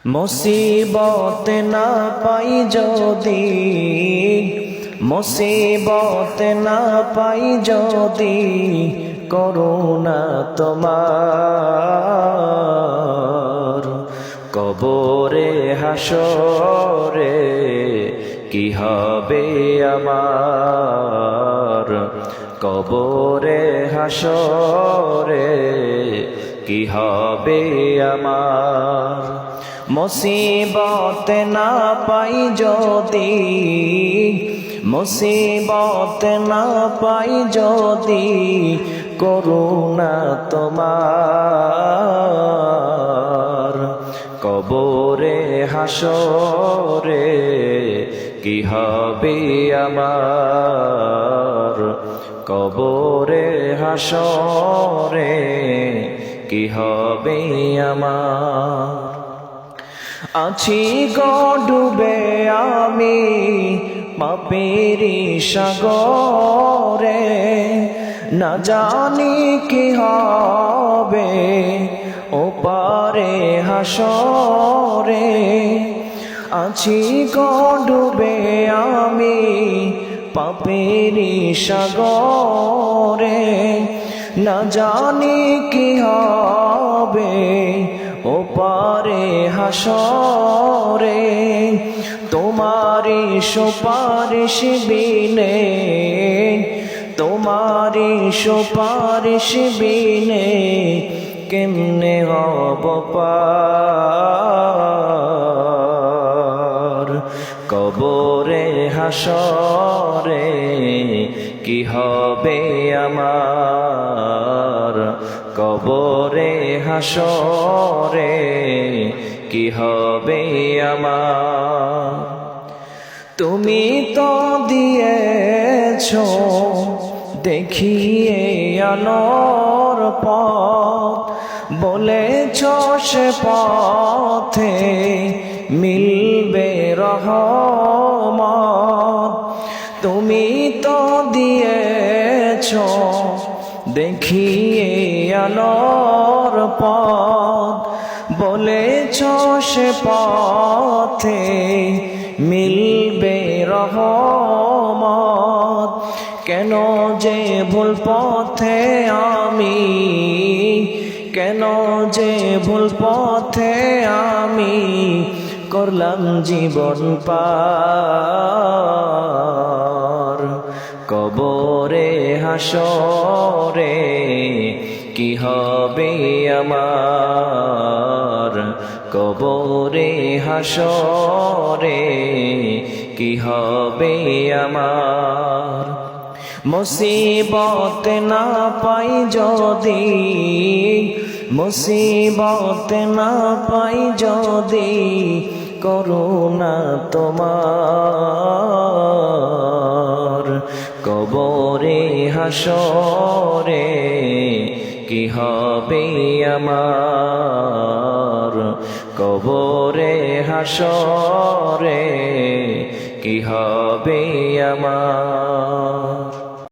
মুসিবত না পাই যদি, মুসিবত না পাই যদি, করুণা তোমার। কবরে হাসরে কি হবে আমার, কবরে হাসরে কি হবে আমার। মুসিবত না পাই যদি, মুসিবত না পাই যদি, করুণা তোমার। কবরে হাসরে কি হবে আমার, কবরে হাসরে কি হবে আমার। আছি গো ডুবে আমি পাপেরি সাগরে, না জানি কি হবে ওপারে হাসরে। আছি গো ডুবে আমি পাপেরি সাগরে, না জানি কি হবে ওপারে হাসরে। তোমারি সুপারিশ বিনে, তোমারি সুপারিশ বিনে, কেমনে হব পার। কবরে হাসরে কি হবে আমার, কবরে হাসরে কি হবে আমার। তুমি তো দিয়েছো দেখিয়ে আলোর পথ, বলেছ সে পথে মিলবে রহমত। তুমি তো দিয়েছো দেখিয়ে আলোর পথ, বলেছ সে পথে মিলবে রহমত। কেন যে ভুল পথে আমি, কেন যে ভুল পথে আমি, করলাম জীবন পার। কবরে হাসরে কি হবে আমার, কবরে হাসরে কি হবে আমার। মুসিবত না পাই যদি, মুসিবত না পাই যদি, করুণা তোমার। কবরে হাসরে কি হবে আমার, কবরে হাসরে কি হবে আমার।